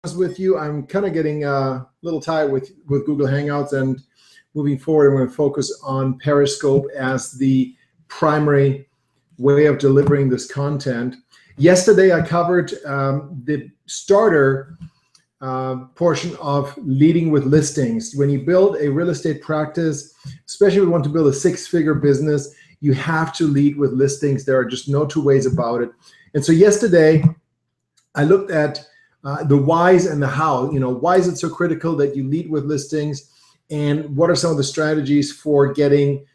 with you. I'm kind of getting a little tired with Google Hangouts, and moving forward, I'm going to focus on Periscope as the primary way of delivering this content. Yesterday, I covered the starter portion of leading with listings. When you build a real estate practice, especially if you want to build a six-figure business, you have to lead with listings. There are just no two ways about it. And so yesterday, I looked at the whys and the how. You know, why is it so critical that you lead with listings, and what are some of the strategies for getting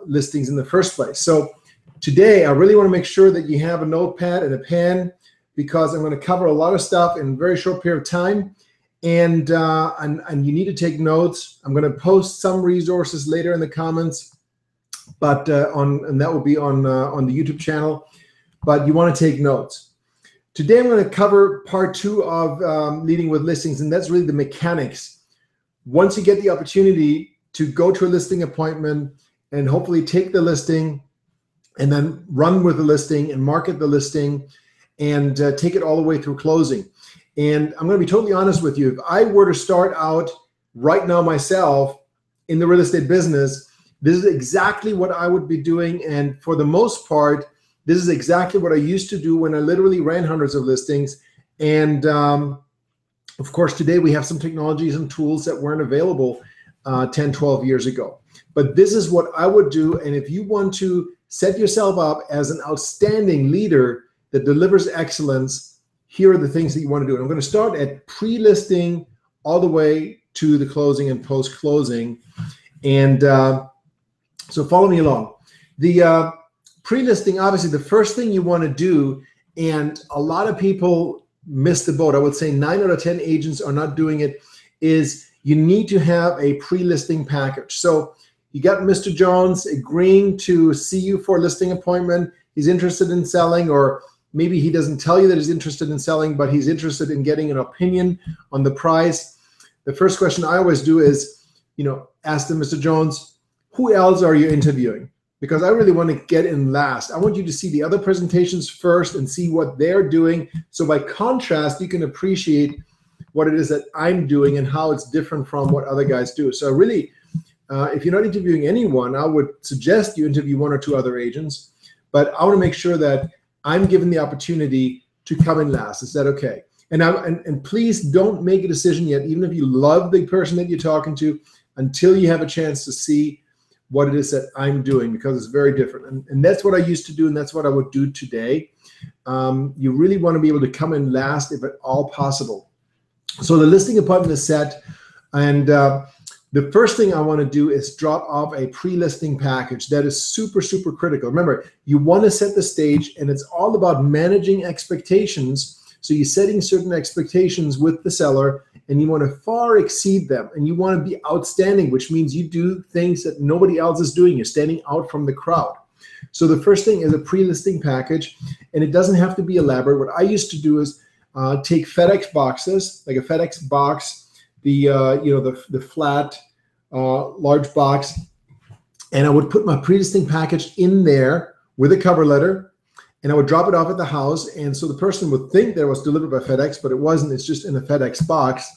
listings in the first place? So today, I really want to make sure that you have a notepad and a pen, because I'm going to cover a lot of stuff in a very short period of time, and you need to take notes. I'm going to post some resources later in the comments, but and that will be on the YouTube channel. But you want to take notes. Today, I'm going to cover part 2 of leading with listings, and that's really the mechanics. Once you get the opportunity to go to a listing appointment and hopefully take the listing and then run with the listing and market the listing and take it all the way through closing. And I'm going to be totally honest with you. If I were to start out right now myself in the real estate business, this is exactly what I would be doing. And for the most part, this is exactly what I used to do when I literally ran hundreds of listings. And of course, today we have some technologies and tools that weren't available 10, 12 years ago. But this is what I would do. And if you want to set yourself up as an outstanding leader that delivers excellence, here are the things that you want to do. And I'm going to start at pre-listing all the way to the closing and post-closing. And so follow me along. The pre-listing, obviously, the first thing you want to do, and a lot of people miss the boat, I would say 9 out of 10 agents are not doing it, is you need to have a pre-listing package. So you got Mr. Jones agreeing to see you for a listing appointment. He's interested in selling, or maybe he doesn't tell you that he's interested in selling, but he's interested in getting an opinion on the price. The first question I always do is, ask them, Mr. Jones, who else are you interviewing? Because I really want to get in last. I want you to see the other presentations first and see what they're doing. So by contrast, you can appreciate what it is that I'm doing and how it's different from what other guys do. So really, if you're not interviewing anyone, I would suggest you interview 1 or 2 other agents. But I want to make sure that I'm given the opportunity to come in last. Is that okay? And please don't make a decision yet, even if you love the person that you're talking to, until you have a chance to see what it is that I'm doing, because it's very different. And that's what I used to do, and that's what I would do today. You really want to be able to come in last if at all possible. So the listing appointment is set, and the first thing I want to do is drop off a pre-listing package. That is super, super critical. Remember, you want to set the stage, and it's all about managing expectations. So you're setting certain expectations with the seller, and you want to far exceed them, and you want to be outstanding, which means you do things that nobody else is doing. You're standing out from the crowd. So the first thing is a pre-listing package, and it doesn't have to be elaborate. What I used to do is take FedEx boxes, like a FedEx box, the flat large box, and I would put my pre-listing package in there with a cover letter, and I would drop it off at the house. And so the person would think that it was delivered by FedEx, but it wasn't. It's just in a FedEx box.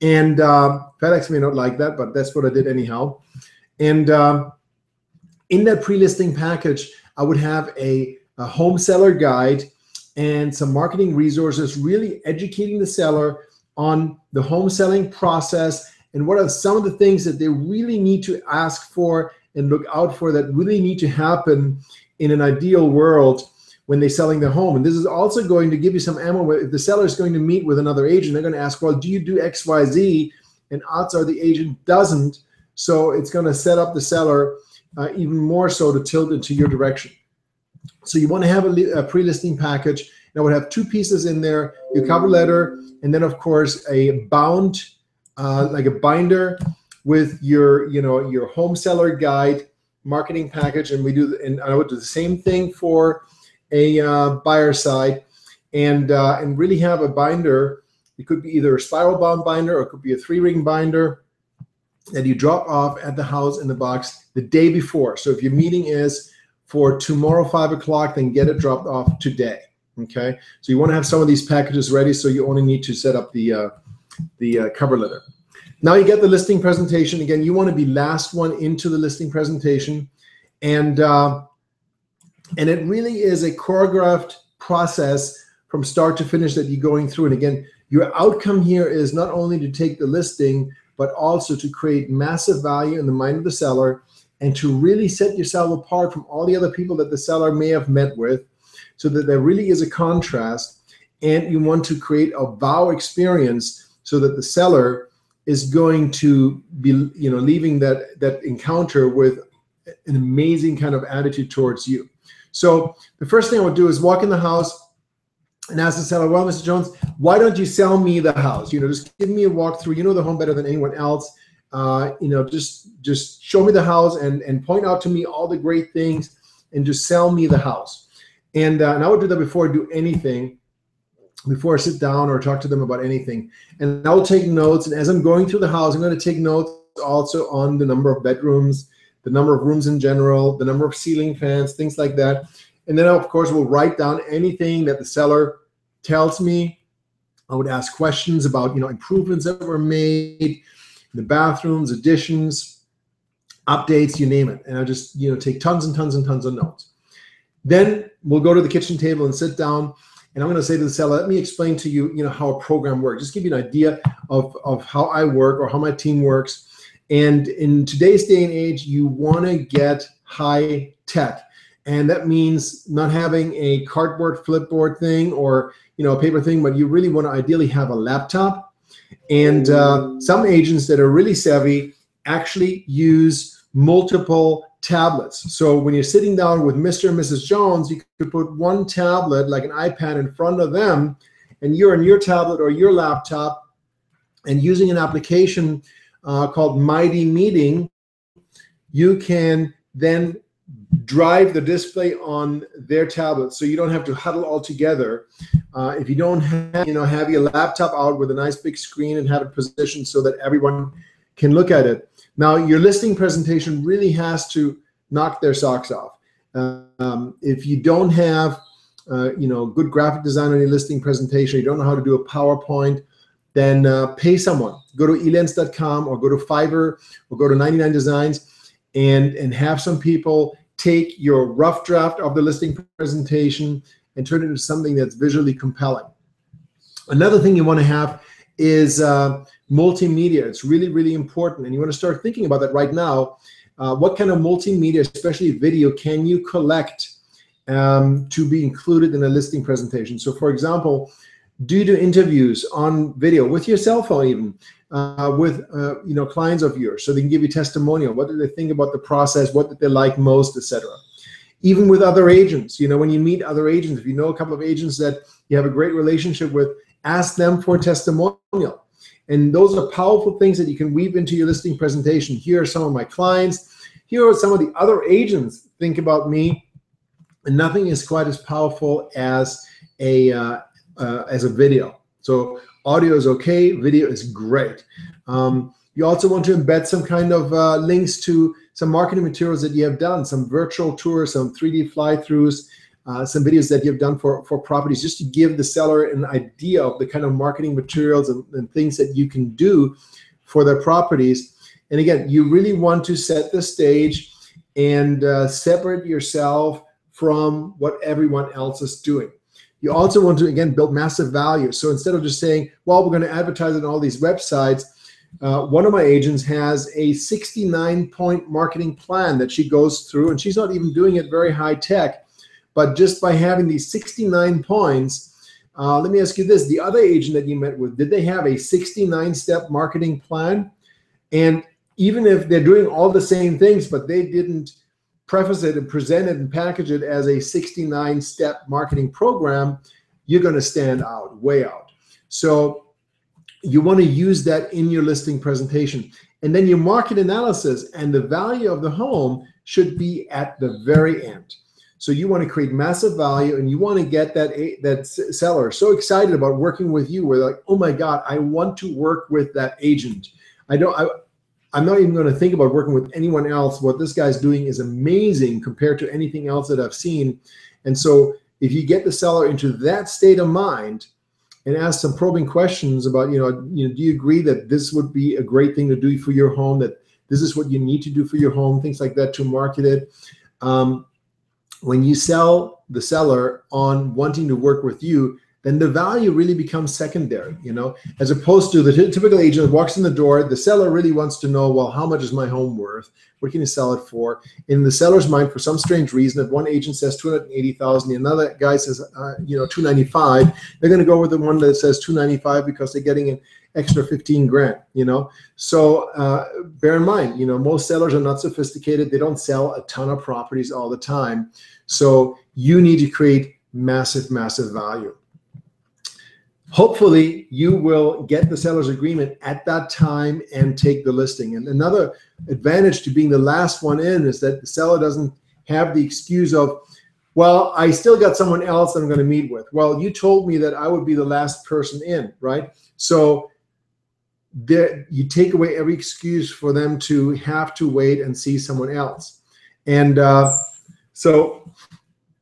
And FedEx may not like that, but that's what I did anyhow. And in that pre-listing package, I would have a home seller guide and some marketing resources, really educating the seller on the home selling process and what are some of the things that they really need to ask for and look out for that really need to happen in an ideal world when they're selling their home. And this is also going to give you some ammo. If the seller is going to meet with another agent, they're going to ask, well, do you do X, Y, Z? And odds are the agent doesn't. So it's going to set up the seller even more so to tilt into your direction. So you want to have a pre-listing package. And I would have 2 pieces in there, your cover letter, and then of course a bound, like a binder with your home seller guide marketing package. And I would do the same thing for a buyer side, and really have a binder. It could be either a spiral bound binder or it could be a 3-ring binder that you drop off at the house in the box the day before. So if your meeting is for tomorrow 5 o'clock, then get it dropped off today. Okay, so you want to have some of these packages ready, so you only need to set up the cover letter. Now you get the listing presentation. Again, you want to be last one into the listing presentation, and it really is a choreographed process from start to finish that you're going through. And again, your outcome here is not only to take the listing, but also to create massive value in the mind of the seller and to really set yourself apart from all the other people that the seller may have met with, so that there really is a contrast. And you want to create a wow experience so that the seller is going to be, leaving that encounter with an amazing kind of attitude towards you. So the first thing I would do is walk in the house and ask the seller, well, Mr. Jones, why don't you sell me the house? Just give me a walkthrough. You know the home better than anyone else. Just show me the house and point out to me all the great things and just sell me the house. And I would do that before I do anything, before I sit down or talk to them about anything. And I'll take notes. And as I'm going through the house, I'm going to take notes also on the number of bedrooms, the number of rooms in general, the number of ceiling fans, things like that. And then, of course, we'll write down anything that the seller tells me. I would ask questions about, improvements that were made, the bathrooms, additions, updates, you name it. And I just, take tons and tons and tons of notes. Then we'll go to the kitchen table and sit down. And I'm going to say to the seller, let me explain to you, how a program works. Just give you an idea of how I work or how my team works. And in today's day and age, you want to get high tech. And that means not having a cardboard flipboard thing or, a paper thing, but you really want to ideally have a laptop. And some agents that are really savvy actually use multiple tablets. So when you're sitting down with Mr. and Mrs. Jones, you could put one tablet, like an iPad, in front of them, and you're on your tablet or your laptop, and using an application called Mighty Meeting, you can then drive the display on their tablet, so you don't have to huddle all together. If you don't have your laptop out with a nice big screen and have it positioned so that everyone can look at it. Now, your listing presentation really has to knock their socks off. If you don't have good graphic design on your listing presentation, you don't know how to do a PowerPoint, then pay someone. Go to elance.com or go to Fiverr or go to 99 Designs and have some people take your rough draft of the listing presentation and turn it into something that's visually compelling. Another thing you want to have is multimedia. It's really, really important. And you want to start thinking about that right now. What kind of multimedia, especially video, can you collect to be included in a listing presentation? So for example, do interviews on video with your cell phone, even with clients of yours, so they can give you testimonial. What did they think about the process? What did they like most, etc. Even with other agents, when you meet other agents, if you know a couple of agents that you have a great relationship with, ask them for a testimonial. And those are powerful things that you can weave into your listing presentation. Here are some of my clients. Here are some of the other agents think about me. And nothing is quite as powerful as a video. So audio is okay, video is great. You also want to embed some kind of links to some marketing materials that you have done, some virtual tours, some 3D fly-throughs, some videos that you've done for properties, just to give the seller an idea of the kind of marketing materials and things that you can do for their properties. And again, you really want to set the stage and separate yourself from what everyone else is doing. You also want to, again, build massive value. So instead of just saying, well, we're going to advertise on all these websites, one of my agents has a 69-point marketing plan that she goes through, and she's not even doing it very high tech. But just by having these 69 points, let me ask you this. The other agent that you met with, did they have a 69-step marketing plan? And even if they're doing all the same things, but they didn't preface it and present it and package it as a 69-step marketing program, you're going to stand out, way out. So you want to use that in your listing presentation. And then your market analysis and the value of the home should be at the very end. So you want to create massive value, and you want to get that seller so excited about working with you. We're like, oh my God, I want to work with that agent. I'm not even going to think about working with anyone else. What this guy's doing is amazing compared to anything else that I've seen. And so if you get the seller into that state of mind and ask some probing questions about, do you agree that this would be a great thing to do for your home, that this is what you need to do for your home, things like that to market it. When you sell the seller on wanting to work with you, then the value really becomes secondary, as opposed to the typical agent that walks in the door. The seller really wants to know, well, how much is my home worth? What can you sell it for? In the seller's mind, for some strange reason, if one agent says $280,000, another guy says, $295,000, they're going to go with the one that says $295,000 because they're getting an extra 15 grand, So bear in mind, most sellers are not sophisticated. They don't sell a ton of properties all the time. So you need to create massive, massive value. Hopefully, you will get the seller's agreement at that time and take the listing. And another advantage to being the last one in is that the seller doesn't have the excuse of, well, I still got someone else that I'm going to meet with. Well, you told me that I would be the last person in, right? So there, you take away every excuse for them to have to wait and see someone else. And so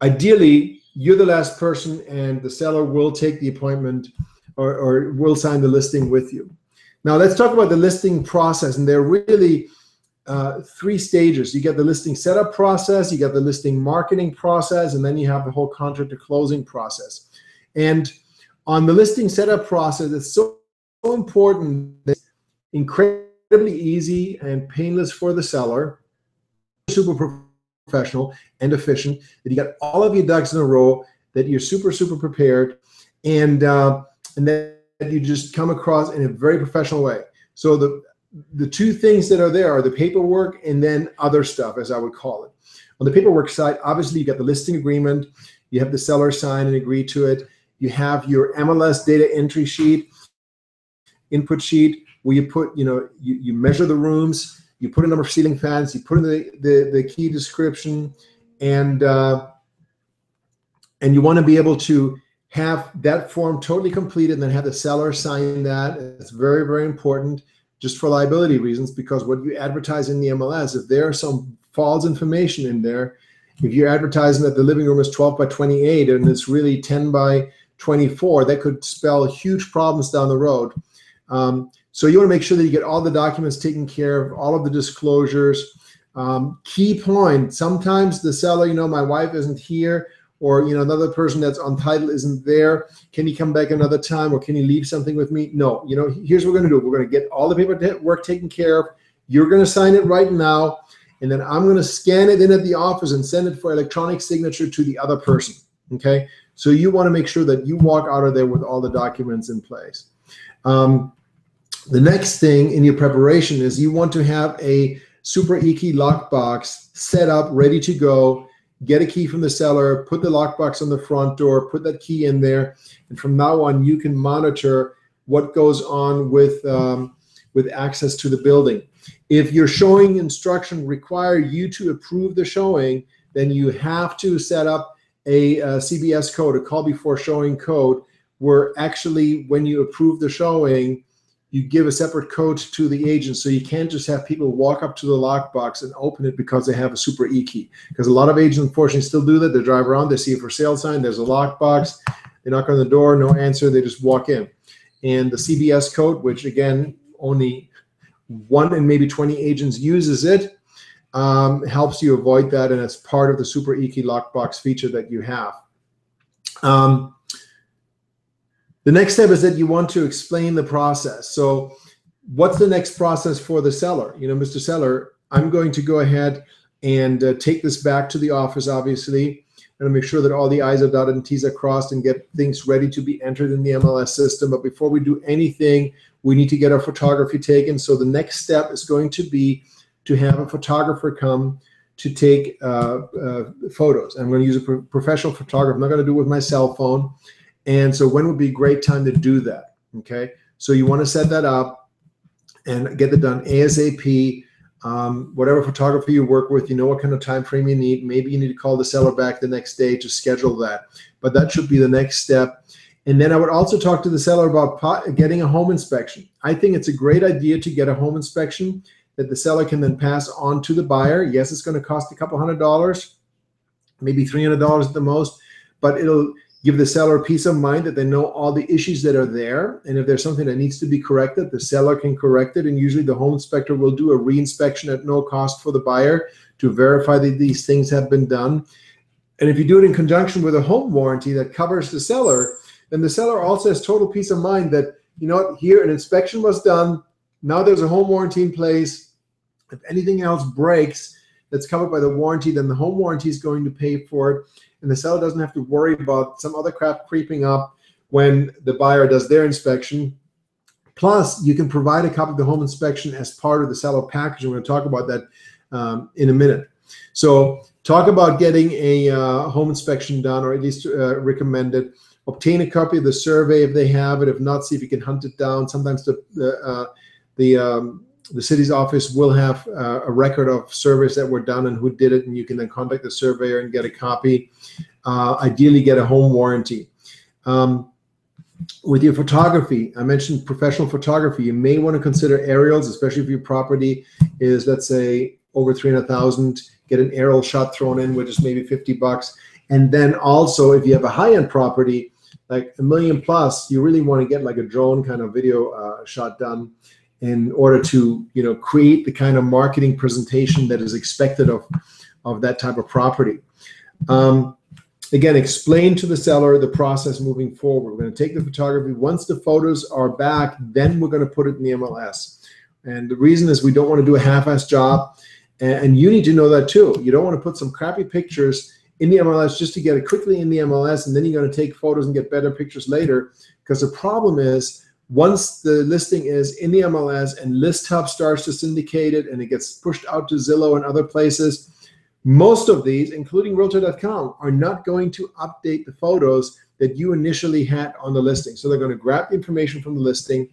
ideally, you're the last person and the seller will take the appointment or will sign the listing with you. Now let's talk about the listing process. And there are really 3 stages. You get the listing setup process, you got the listing marketing process, and then you have the whole contract to closing process. And on the listing setup process, it's so important, it's incredibly easy and painless for the seller, super professional and efficient, that you got all of your ducks in a row, that you're super, super prepared, and that you just come across in a very professional way. So the 2 things that are there are the paperwork and then other stuff, as I would call it. On the paperwork side, obviously you got the listing agreement, you have the seller sign and agree to it, you have your MLS data entry sheet, input sheet, where you put, you measure the rooms, you put a number of ceiling fans, you put in the key description, and you want to be able to have that form totally completed and then have the seller sign that. It's very, very important just for liability reasons, because what you advertise in the MLS, if there are some false information in there, if you're advertising that the living room is 12 by 28 and it's really 10 by 24, that could spell huge problems down the road. So you want to make sure that you get all the documents taken care of, all of the disclosures. Key point, sometimes the seller, my wife isn't here, or another person that's on title isn't there. Can you come back another time, or can you leave something with me? No, here's what we're going to do. We're going to get all the paperwork taken care of. You're going to sign it right now, and then I'm going to scan it in at the office and send it for electronic signature to the other person, okay? So you want to make sure that you walk out of there with all the documents in place. The next thing in your preparation is you want to have a super e-key lockbox set up, ready to go. Get a key from the seller, put the lockbox on the front door, put that key in there, and from now on you can monitor what goes on with access to the building. If your showing instruction require you to approve the showing, then you have to set up a CBS code, a call before showing code, where actually when you approve the showing, you give a separate code to the agent. So you can't just have people walk up to the lockbox and open it because they have a super e-key. Because a lot of agents, unfortunately, still do that. They drive around, they see a for sale sign, there's a lockbox, they knock on the door, no answer, they just walk in. And the CBS code, which again, only 1 in maybe 20 agents uses it, helps you avoid that, and it's part of the super e-key lockbox feature that you have. The next step is that you want to explain the process. So what's the next process for the seller? Mr. Seller, I'm going to go ahead and take this back to the office, obviously, and make sure that all the I's are dotted and T's are crossed and get things ready to be entered in the MLS system. But before we do anything, we need to get our photography taken. So the next step is going to be to have a photographer come to take photos. I'm going to use a professional photographer. I'm not going to do it with my cell phone. And so when would be a great time to do that? Okay, so you want to set that up and get it done ASAP. Whatever photographer you work with, what kind of time frame you need. Maybe you need to call the seller back the next day to schedule that. But that should be the next step. And then I would also talk to the seller about getting a home inspection. I think it's a great idea to get a home inspection that the seller can then pass on to the buyer. Yes, it's going to cost a couple $100, maybe $300 at the most. but it'll give the seller peace of mind that they know all the issues that are there. And if there's something that needs to be corrected, the seller can correct it. And usually the home inspector will do a re-inspection at no cost for the buyer to verify that these things have been done. And if you do it in conjunction with a home warranty that covers the seller, then the seller also has total peace of mind that, you know what, here an inspection was done. Now there's a home warranty in place. If anything else breaks that's covered by the warranty, then the home warranty is going to pay for it. And the seller doesn't have to worry about some other crap creeping up when the buyer does their inspection. Plus, you can provide a copy of the home inspection as part of the seller package. I'm going to talk about that in a minute. So talk about getting a home inspection done, or at least recommended. Obtain a copy of the survey if they have it. If not, see if you can hunt it down. Sometimes the city's office will have a record of surveys that were done and who did it, and you can then contact the surveyor and get a copy. Ideally, get a home warranty. With your photography, I mentioned professional photography. You may want to consider aerials, especially if your property is, let's say, over 300,000. Get an aerial shot thrown in, which is maybe $50. And then also, if you have a high-end property, like $1 million plus, you really want to get like a drone kind of video shot done in order to, you know, create the kind of marketing presentation that is expected of that type of property. Again, explain to the seller the process moving forward. We're going to take the photography. Once the photos are back, then we're going to put it in the MLS. And the reason is we don't want to do a half-assed job. And you need to know that too. You don't want to put some crappy pictures in the MLS just to get it quickly in the MLS, and then you're going to take photos and get better pictures later. Because the problem is, once the listing is in the MLS and List Hub starts to syndicate it and it gets pushed out to Zillow and other places, most of these, including Realtor.com, are not going to update the photos that you initially had on the listing. So they're going to grab the information from the listing,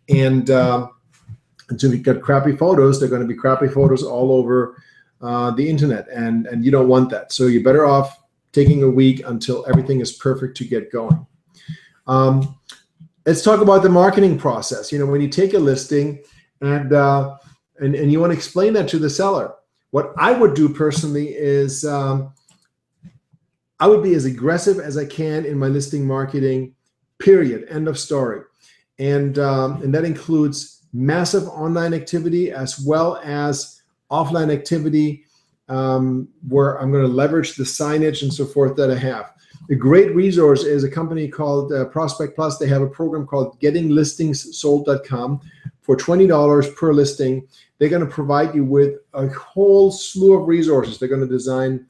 and until you get crappy photos, they're going to be crappy photos all over the internet, and you don't want that. So you're better off taking a week until everything is perfect to get going. Let's talk about the marketing process. You know, when you take a listing and you want to explain that to the seller, what I would do personally is I would be as aggressive as I can in my listing marketing, period, end of story. And that includes massive online activity as well as offline activity where I'm going to leverage the signage and so forth that I have. A great resource is a company called Prospect Plus. They have a program called GettingListingsSold.com. For $20 per listing, they're going to provide you with a whole slew of resources. They're going to design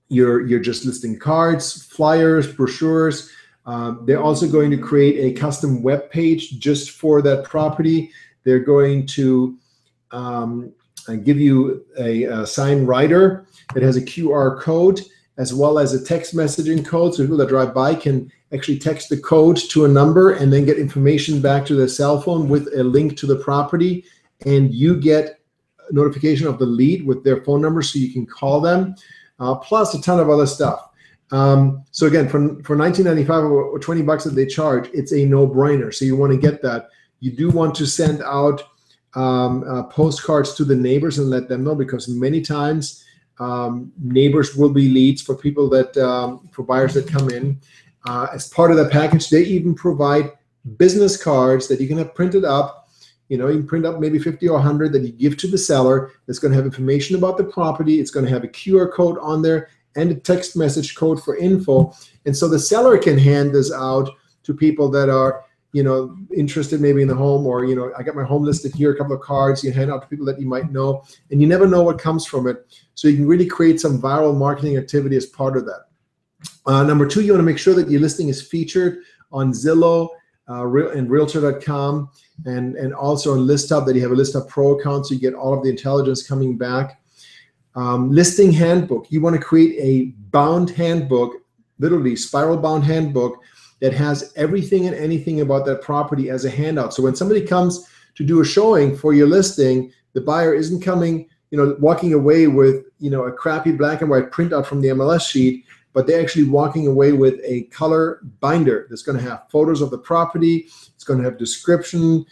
your just listing cards, flyers, brochures. They're also going to create a custom web page just for that property. They're going to give you a sign writer that has a QR code as well as a text messaging code, so people that drive by can actually text the code to a number and then get information back to their cell phone with a link to the property, and you get a notification of the lead with their phone number so you can call them, plus a ton of other stuff. So again, for $19.95 or $20 that they charge, it's a no-brainer. So you want to get that. You do want to send out postcards to the neighbors and let them know, because many times neighbors will be leads for people that for buyers that come in. As part of that package, they even provide business cards that you can have printed up. You know, you can print up maybe 50 or 100 that you give to the seller. It's going to have information about the property. It's going to have a QR code on there and a text message code for info. And so the seller can hand this out to people that are, you know, interested maybe in the home, or, you know, I got my home listed here, a couple of cards you hand out to people that you might know, and you never know what comes from it. So you can really create some viral marketing activity as part of that. Number two, you want to make sure that your listing is featured on Zillow and Realtor.com, and also on List Hub, that you have a List Hub Pro account so you get all of the intelligence coming back. Listing handbook. You want to create a bound handbook, literally spiral bound handbook, that has everything and anything about that property as a handout. So when somebody comes to do a showing for your listing, the buyer isn't coming, you know, walking away with, you know, a crappy black and white printout from the MLS sheet, but they're actually walking away with a color binder that's going to have photos of the property. It's going to have description,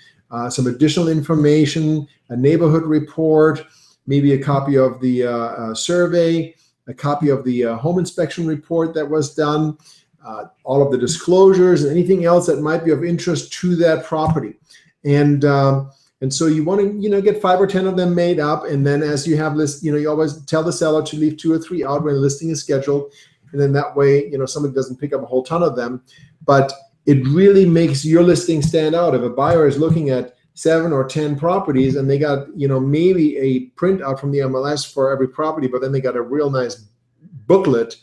some additional information, a neighborhood report, maybe a copy of the survey, a copy of the home inspection report that was done, all of the disclosures, and anything else that might be of interest to that property. And so you want to, get 5 or 10 of them made up. And then as you have list, you always tell the seller to leave 2 or 3 out when the listing is scheduled. And then that way, somebody doesn't pick up a whole ton of them. But it really makes your listing stand out. If a buyer is looking at 7 or 10 properties and they got, maybe a printout from the MLS for every property, but then they got a real nice booklet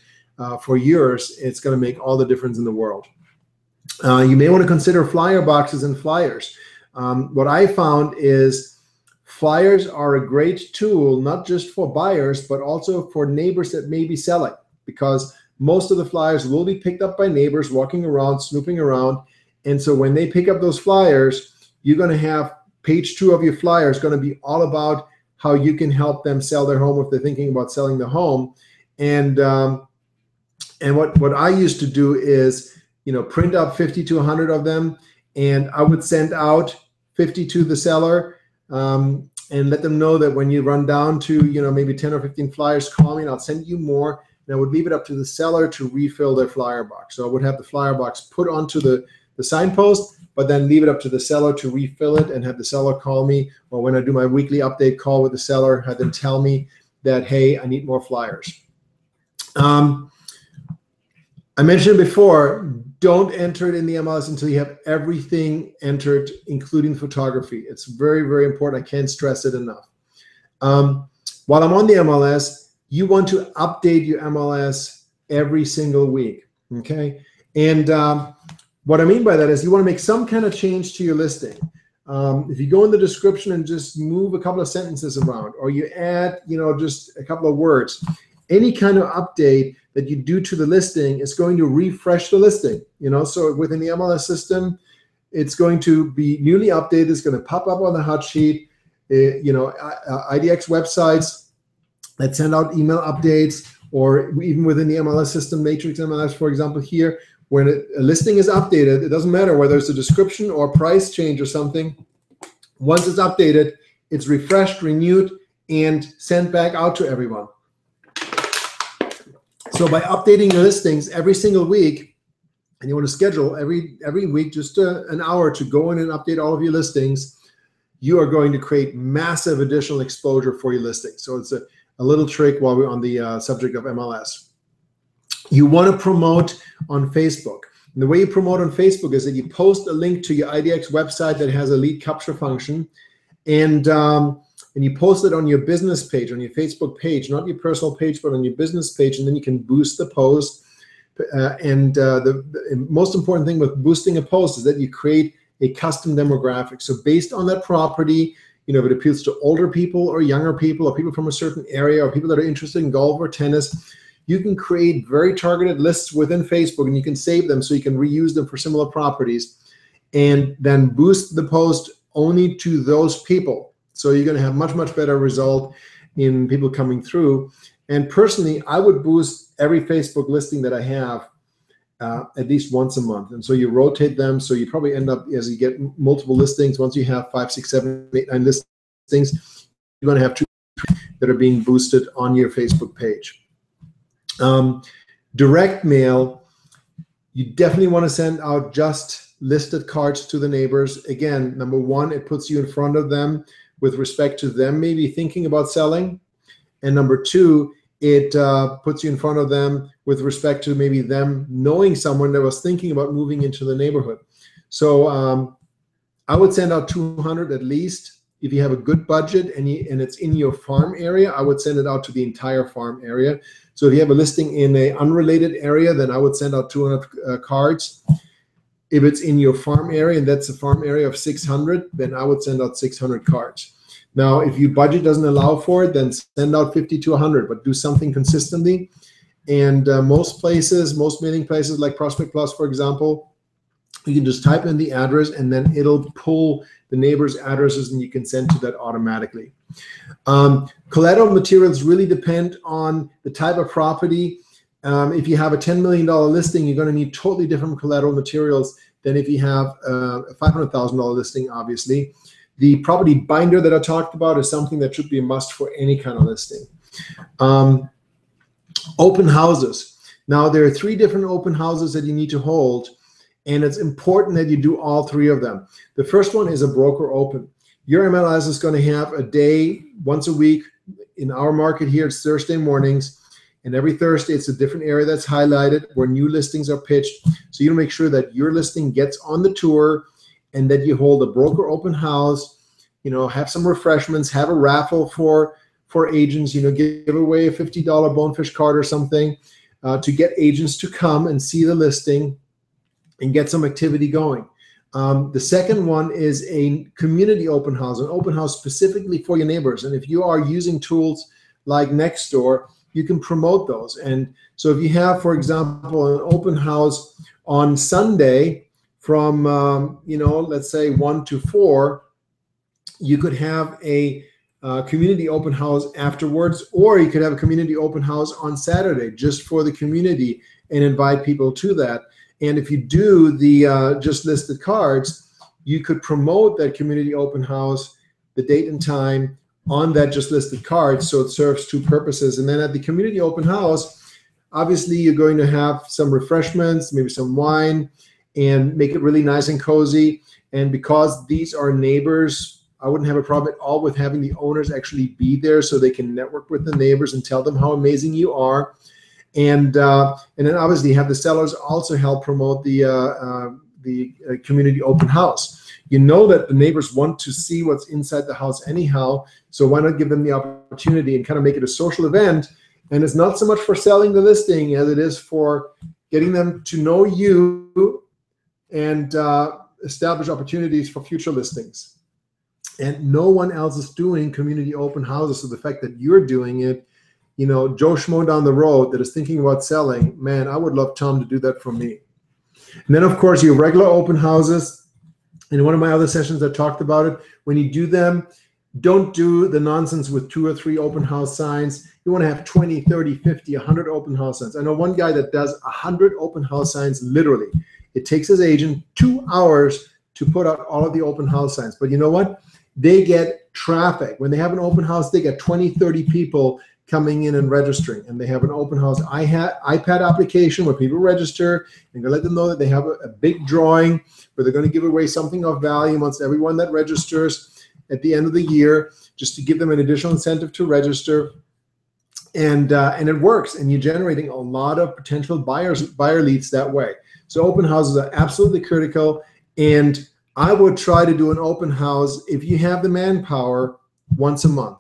for yours, it's going to make all the difference in the world. You may want to consider flyer boxes and flyers. What I found is flyers are a great tool, not just for buyers, but also for neighbors that may be selling, because most of the flyers will be picked up by neighbors walking around, snooping around. And so when they pick up those flyers, you're going to have page 2 of your flyer is going to be all about how you can help them sell their home if they're thinking about selling the home. And what I used to do is, print out 50 to 100 of them, and I would send out 50 to the seller and let them know that when you run down to, maybe 10 or 15 flyers, call me and I'll send you more. And I would leave it up to the seller to refill their flyer box. So I would have the flyer box put onto the signpost, but then leave it up to the seller to refill it and have the seller call me. Or when I do my weekly update call with the seller, have them tell me that, hey, I need more flyers. I mentioned before, don't enter it in the MLS until you have everything entered, including photography. It's very, very important. I can't stress it enough. While I'm on the MLS, you want to update your MLS every single week, okay? And what I mean by that is you want to make some kind of change to your listing. If you go in the description and just move a couple of sentences around, or you add, just a couple of words, any kind of update that you do to the listing is going to refresh the listing. So within the MLS system, it's going to be newly updated. It's going to pop up on the hot sheet. IDX websites that send out email updates, or even within the MLS system, Matrix MLS, for example, here, when a listing is updated, it doesn't matter whether it's a description or price change or something. Once it's updated, it's refreshed, renewed, and sent back out to everyone. So by updating your listings every single week, and you want to schedule every week just an hour to go in and update all of your listings, you are going to create massive additional exposure for your listing. So it's a little trick while we're on the subject of MLS. You want to promote on Facebook. And the way you promote on Facebook is that you post a link to your IDX website that has a lead capture function, and you post it on your business page, on your Facebook page, not your personal page, but on your business page, and then you can boost the post. The most important thing with boosting a post is that you create a custom demographic. So based on that property, if it appeals to older people or younger people or people from a certain area or people that are interested in golf or tennis, you can create very targeted lists within Facebook, and you can save them so you can reuse them for similar properties, and then boost the post only to those people. So you're going to have much, much better result in people coming through. And personally, I would boost every Facebook listing that I have at least once a month. And so you rotate them. So you probably end up, as you get multiple listings, once you have 5, 6, 7, 8, 9 listings, you're going to have 2 that are being boosted on your Facebook page. Direct mail, you definitely want to send out just listed cards to the neighbors. Again, number 1, it puts you in front of them with respect to them maybe thinking about selling. And number 2, it puts you in front of them with respect to maybe them knowing someone that was thinking about moving into the neighborhood. So I would send out 200 at least. If you have a good budget and it's in your farm area, I would send it out to the entire farm area. So if you have a listing in an unrelated area, then I would send out 200 cards. If it's in your farm area, and that's a farm area of 600, then I would send out 600 cards. Now, if your budget doesn't allow for it, then send out 50 to 100, but do something consistently. And most mailing places like Prospect Plus, for example, you can just type in the address and then it'll pull the neighbors' addresses and you can send to that automatically. Collateral materials really depend on the type of property. If you have a $10 million listing, you're going to need totally different collateral materials than if you have a $500,000 listing, obviously. The property binder that I talked about is something that should be a must for any kind of listing. Open houses. Now, there are 3 different open houses that you need to hold, and it's important that you do all 3 of them. The first one is a broker open. Your MLS is going to have a day once a week. In our market here, it's Thursday mornings, and every Thursday it's a different area that's highlighted where new listings are pitched. So you make sure that your listing gets on the tour and that you hold a broker open house, have some refreshments, have a raffle for agents, give away a $50 Bonefish card or something to get agents to come and see the listing and get some activity going. The second one is a community open house, an open house specifically for your neighbors. And if you are using tools like Nextdoor, you can promote those. And so if you have, for example, an open house on Sunday from, let's say 1 to 4, you could have a community open house afterwards, or you could have a community open house on Saturday just for the community and invite people to that. And if you do the just listed cards, you could promote that community open house, the date and time on that just listed card, so it serves 2 purposes. And then at the community open house, obviously you're going to have some refreshments, maybe some wine, and make it really nice and cozy. And because these are neighbors, I wouldn't have a problem at all with having the owners actually be there so they can network with the neighbors and tell them how amazing you are. And then obviously have the sellers also help promote the community open house. You know that the neighbors want to see what's inside the house anyhow, so why not give them the opportunity and kind of make it a social event? And it's not so much for selling the listing as it is for getting them to know you and establish opportunities for future listings. And no one else is doing community open houses, so the fact that you're doing it, Joe Schmo down the road that is thinking about selling, man, I would love Tom to do that for me. And then, of course, your regular open houses. In one of my other sessions, I talked about it. When you do them, don't do the nonsense with 2 or 3 open house signs. You want to have 20, 30, 50, 100 open house signs. I know one guy that does 100 open house signs literally. It takes his agent 2 hours to put out all of the open house signs. But you know what? They get traffic. When they have an open house, they get 20, 30 people coming in and registering, and they have an open house iPad application where people register, and they let them know that they have a big drawing where they're going to give away something of value amongst everyone that registers at the end of the year, just to give them an additional incentive to register. And it works, and you're generating a lot of potential buyer leads that way. So open houses are absolutely critical, and I would try to do an open house if you have the manpower once a month.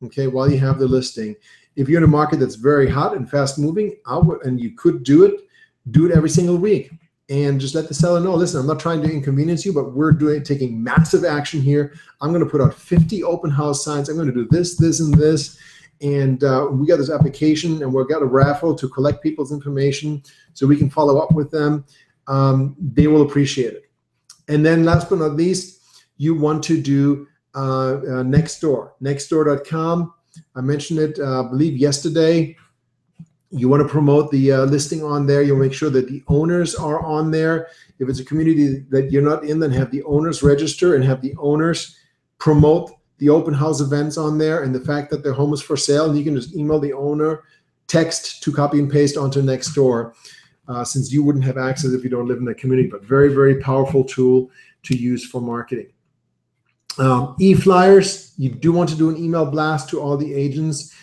Okay, while you have the listing. If you're in a market that's very hot and fast moving, and you could do it every single week, and just let the seller know, listen, I'm not trying to inconvenience you, but we're taking massive action here. I'm going to put out 50 open house signs. I'm going to do this, this, and this. And we got this application, and we've got a raffle to collect people's information so we can follow up with them. They will appreciate it. And then last but not least, you want to do Nextdoor, nextdoor.com. I mentioned it, I believe yesterday. You want to promote the listing on there. You'll make sure that the owners are on there. If it's a community that you're not in, then have the owners register and have the owners promote the open house events on there and the fact that their home is for sale. And you can just email the owner, text to copy and paste onto Nextdoor, since you wouldn't have access if you don't live in the community. But very, very powerful tool to use for marketing. E-flyers, you do want to do an email blast to all the agents,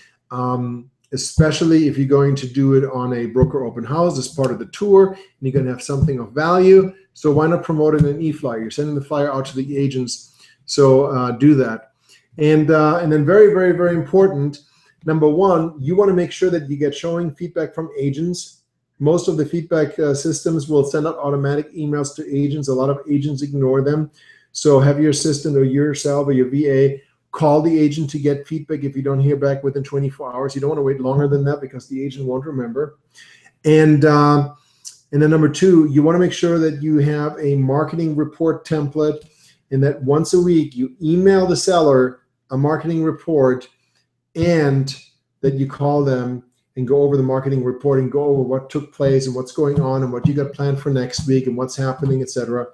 especially if you're going to do it on a broker open house as part of the tour, and you're going to have something of value. So why not promote it in an e-flyer? You're sending the flyer out to the agents, so do that. And then very, very, very important, number one, you want to make sure that you get showing feedback from agents. Most of the feedback systems will send out automatic emails to agents. A lot of agents ignore them. So have your assistant or yourself or your VA call the agent to get feedback if you don't hear back within 24 hours. You don't want to wait longer than that because the agent won't remember. And then number two, you want to make sure that you have a marketing report template and that once a week you email the seller a marketing report and that you call them and go over the marketing report and go over what took place and what's going on and what you got planned for next week and what's happening, etc.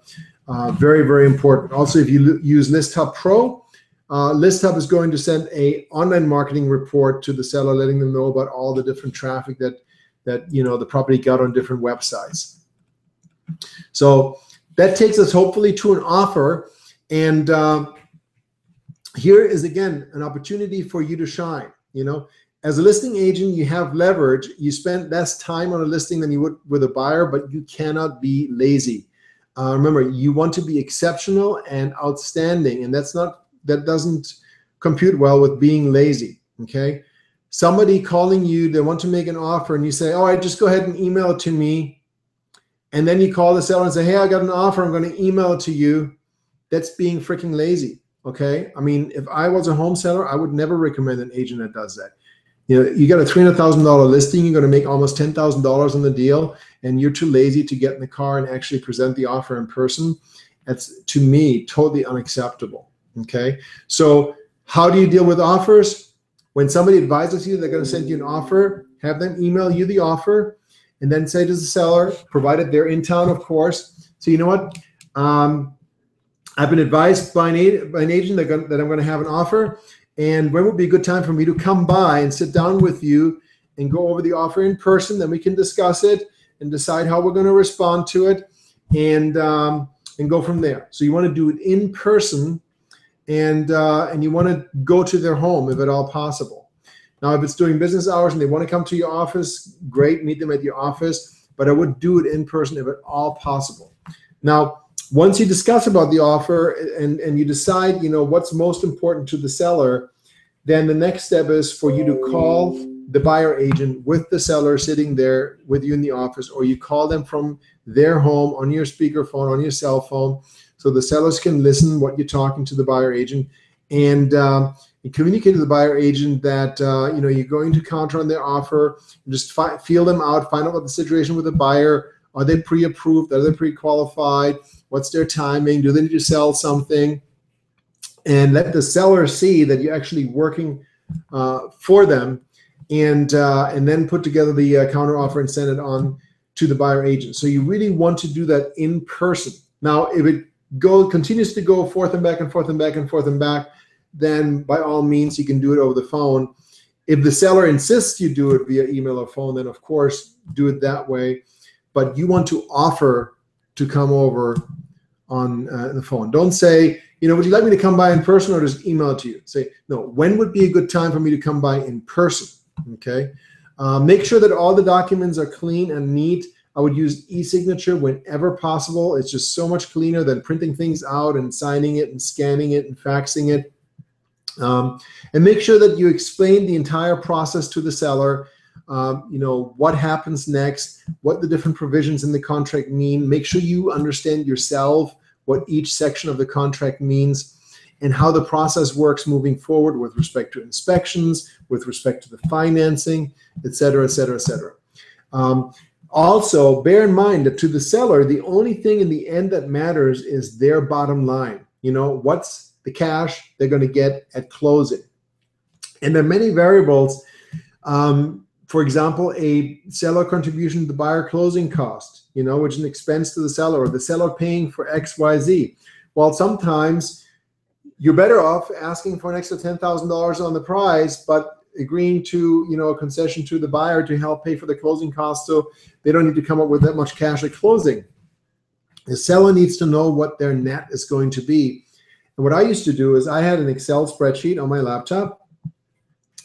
Very, very important. Also, if you use List Hub Pro, List Hub is going to send a online marketing report to the seller, letting them know about all the different traffic that the property got on different websites. So that takes us hopefully to an offer. And here is, again, an opportunity for you to shine. As a listing agent, you have leverage. You spend less time on a listing than you would with a buyer, but you cannot be lazy. Remember, you want to be exceptional and outstanding, and that doesn't compute well with being lazy. Okay, somebody calling you, they want to make an offer, and you say, "All right, just go ahead and email it to me," and then you call the seller and say, "Hey, I got an offer. I'm going to email it to you." That's being freaking lazy. Okay, I mean, if I was a home seller, I would never recommend an agent that does that. You got a $300,000 listing, you're going to make almost $10,000 on the deal, and you're too lazy to get in the car and actually present the offer in person. That's, to me, totally unacceptable. Okay, so how do you deal with offers? When somebody advises you they're going to send you an offer, have them email you the offer, and then say to the seller, provided they're in town, of course, so you know what, I've been advised by an agent that I'm going to have an offer, and when would be a good time for me to come by and sit down with you and go over the offer in person? Then we can discuss it and decide how we're going to respond to it, and go from there. So you want to do it in person, and you want to go to their home if at all possible. Now, if it's during business hours and they want to come to your office, great, meet them at your office, but I would do it in person if at all possible. Now, once you discuss about the offer and you decide, what's most important to the seller, then the next step is for you to call the buyer agent with the seller sitting there with you in the office, or you call them from their home on your speakerphone, on your cell phone, so the sellers can listen what you're talking to the buyer agent, and communicate to the buyer agent that you're going to counter on their offer. Just feel them out, find out what the situation with the buyer. Are they pre-approved? Are they pre-qualified? What's their timing? Do they need to sell something? And let the seller see that you're actually working for them, and then put together the counter offer and send it on to the buyer agent. So you really want to do that in person. Now, if it continues to go forth and back and forth and back and forth and back, then by all means you can do it over the phone. If the seller insists you do it via email or phone, then of course do it that way. But you want to offer to come over on the phone. Don't say, would you like me to come by in person, or just email it to you? Say, no, when would be a good time for me to come by in person? Okay. Make sure that all the documents are clean and neat. I would use e-signature whenever possible. It's just so much cleaner than printing things out and signing it and scanning it and faxing it. And make sure that you explain the entire process to the seller. What happens next, what the different provisions in the contract mean. Make sure you understand yourself what each section of the contract means and how the process works moving forward with respect to inspections, with respect to the financing, et cetera, et cetera, et cetera. Also, bear in mind that to the seller, the only thing in the end that matters is their bottom line. What's the cash they're going to get at closing. And there are many variables. For example, a seller contribution to the buyer closing cost, which is an expense to the seller, or the seller paying for XYZ. Well, sometimes you're better off asking for an extra $10,000 on the price, but agreeing to, a concession to the buyer to help pay for the closing costs, so they don't need to come up with that much cash at closing. The seller needs to know what their net is going to be. And what I used to do is I had an Excel spreadsheet on my laptop,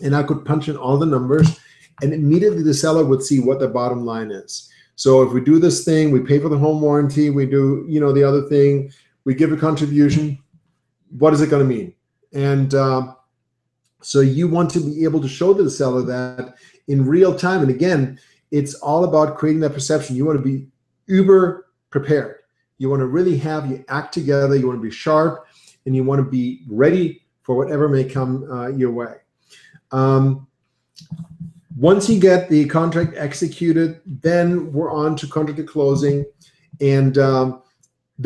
and I could punch in all the numbers, and immediately the seller would see what the bottom line is. So if we do this thing, we pay for the home warranty, we do, the other thing, we give a contribution, what is it going to mean? And so you want to be able to show to the seller that in real time. And again, it's all about creating that perception. You want to be uber prepared. You want to really have your act together. You want to be sharp, and you want to be ready for whatever may come your way. Once you get the contract executed, then we're on to contract to closing. And the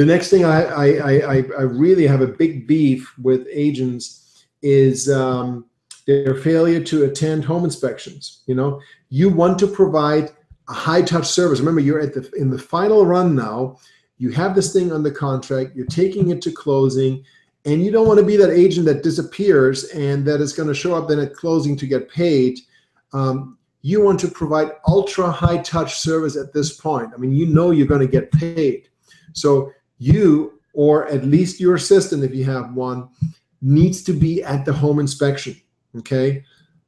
next thing I really have a big beef with agents is their failure to attend home inspections. You want to provide a high-touch service. Remember, you're in the final run now. You have this thing under contract. You're taking it to closing, And you don't want to be that agent that disappears and that is going to show up then at closing to get paid. You want to provide ultra high touch service at this point. I mean, you know you're going to get paid. So you, or at least your assistant, if you have one, needs to be at the home inspection, okay?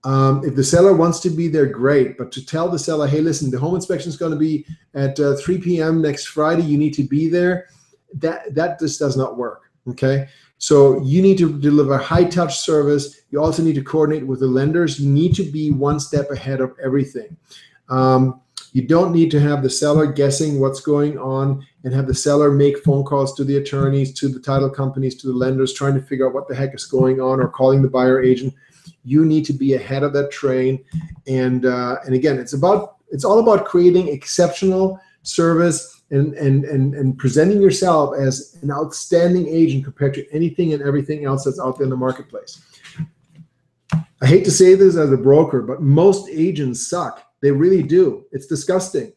If the seller wants to be there, great. But to tell the seller, hey, listen, the home inspection is going to be at 3 p.m. next Friday. You need to be there. That just does not work, okay? So you need to deliver high-touch service. You also need to coordinate with the lenders. You need to be one step ahead of everything. You don't need to have the seller guessing what's going on and have the seller make phone calls to the attorneys, to the title companies, to the lenders, trying to figure out what the heck is going on, or calling the buyer agent. You need to be ahead of that train. And again, it's all about creating exceptional service and presenting yourself as an outstanding agent compared to anything and everything else that's out there in the marketplace. I hate to say this as a broker, but most agents suck. They really do. It's disgusting.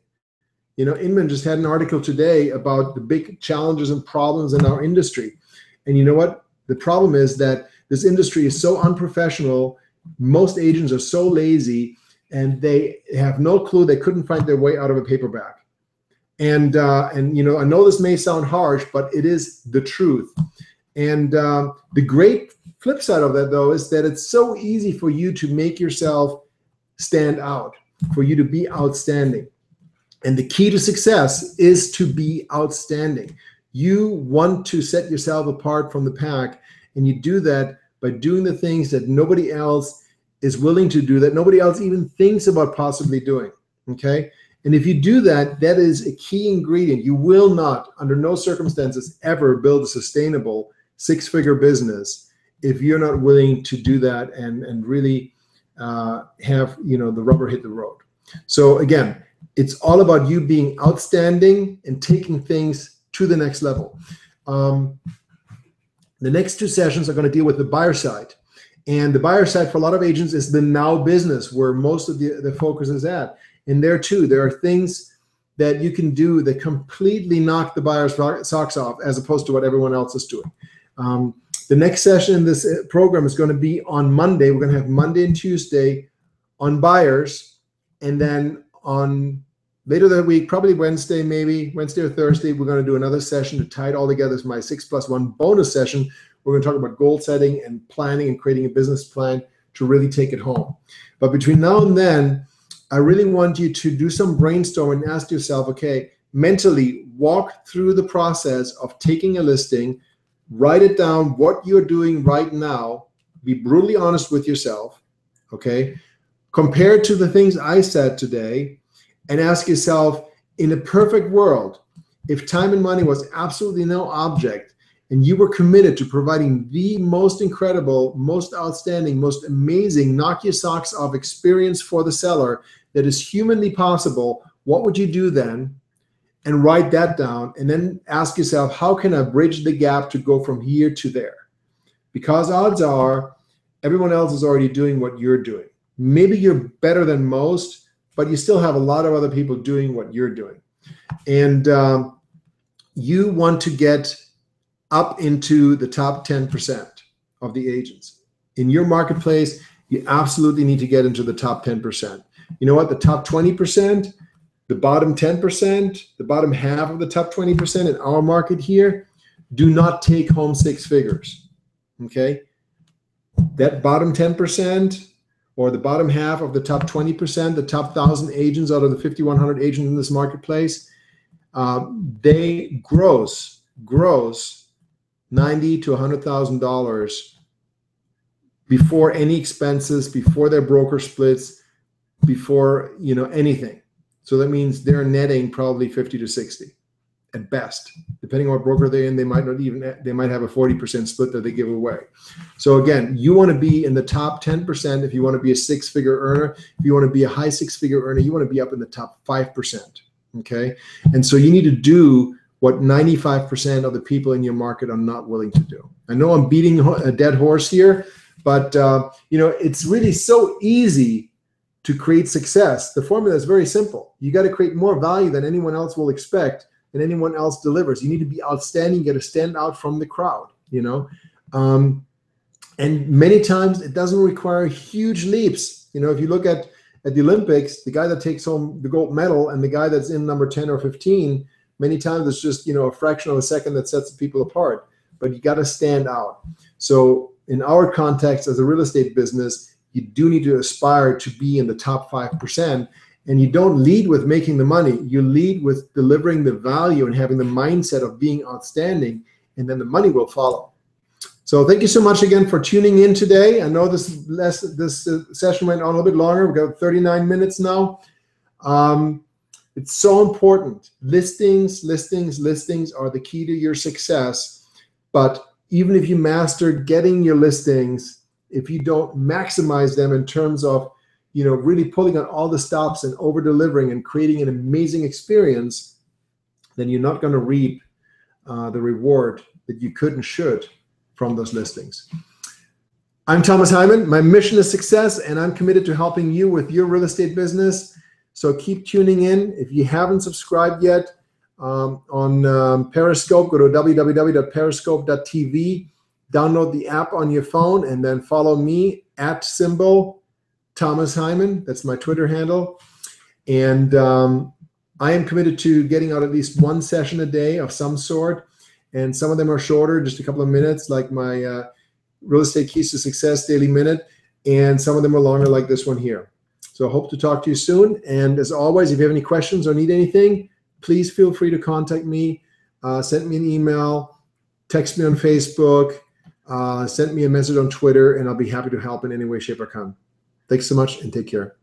You know, Inman just had an article today about the big challenges and problems in our industry. And you know what? The problem is that this industry is so unprofessional. Most agents are so lazy, and they have no clue. They couldn't find their way out of a paperback. And you know, I know this may sound harsh, but it is the truth. And the great flip side of that, though, is that it's so easy for you to make yourself stand out, for you to be outstanding. And the key to success is to be outstanding. You want to set yourself apart from the pack, and you do that by doing the things that nobody else is willing to do, that nobody else even thinks about possibly doing, okay? And if you do that, that is a key ingredient. You will not, under no circumstances, ever build a sustainable six-figure business if you're not willing to do that and really have, you know, the rubber hit the road. So again, it's all about you being outstanding and taking things to the next level. The next two sessions are going to deal with the buyer side. And the buyer side for a lot of agents is the now business, where most of the focus is at. And there too, there are things that you can do that completely knock the buyer's socks off, as opposed to what everyone else is doing. The next session in this program is going to be on Monday. We're going to have Monday and Tuesday on buyers. And then on later that week, probably Wednesday, maybe Wednesday or Thursday, we're going to do another session to tie it all together. It's my 6+1 bonus session. We're going to talk about goal setting and planning and creating a business plan to really take it home. But between now and then, I really want you to do some brainstorming and ask yourself, okay, mentally walk through the process of taking a listing, write it down, what you're doing right now, be brutally honest with yourself, okay? Compare it to the things I said today, and ask yourself, in a perfect world, if time and money was absolutely no object, and you were committed to providing the most incredible, most outstanding, most amazing, knock your socks off experience for the seller that is humanly possible, what would you do then? And write that down, and then ask yourself, how can I bridge the gap to go from here to there? Because odds are everyone else is already doing what you're doing. Maybe you're better than most, but you still have a lot of other people doing what you're doing. And you want to get up into the top 10% of the agents. In your marketplace, you absolutely need to get into the top 10%. You know what? The top 20%, the bottom 10%, the bottom half of the top 20% in our market here do not take home six figures, okay? That bottom 10% or the bottom half of the top 20%, the top 1,000 agents out of the 5,100 agents in this marketplace, they gross $90,000 to $100,000 before any expenses, before their broker splits, before, you know, anything. So that means they're netting probably 50 to 60 at best. Depending on what broker they're in, they might not even, they might have a 40% split that they give away. So again, you want to be in the top 10% if you want to be a six-figure earner. If you want to be a high six-figure earner, you want to be up in the top 5%, okay? And so you need to do what 95% of the people in your market are not willing to do. I know I'm beating a dead horse here, but you know, it's really so easy to create success. The formula is very simple. You got to create more value than anyone else will expect and anyone else delivers. You need to be outstanding. You got to stand out from the crowd, you know. And many times it doesn't require huge leaps. You know, if you look at the Olympics, the guy that takes home the gold medal and the guy that's in number 10 or 15, many times it's just, you know, a fraction of a second that sets the people apart. But you got to stand out. So in our context as a real estate business, you do need to aspire to be in the top 5%. And you don't lead with making the money. You lead with delivering the value and having the mindset of being outstanding, and then the money will follow. So thank you so much again for tuning in today. I know this session went on a little bit longer. We've got 39 minutes now. It's so important. Listings are the key to your success. But even if you master getting your listings, if you don't maximize them in terms of, you know, really pulling on all the stops and over delivering and creating an amazing experience, then you're not going to reap the reward that you could and should from those listings. I'm Thomas Hyman. My mission is success, and I'm committed to helping you with your real estate business. So keep tuning in. If you haven't subscribed yet on Periscope, go to www.periscope.tv, download the app on your phone, and then follow me at symbol Thomas Hyman. That's my Twitter handle. And I am committed to getting out at least one session a day of some sort. And some of them are shorter, just a couple of minutes, like my Real Estate Keys to Success Daily Minute. And some of them are longer, like this one here. So I hope to talk to you soon. And as always, if you have any questions or need anything, please feel free to contact me. Send me an email, text me on Facebook, send me a message on Twitter, and I'll be happy to help in any way, shape, or form. Thanks so much, and take care.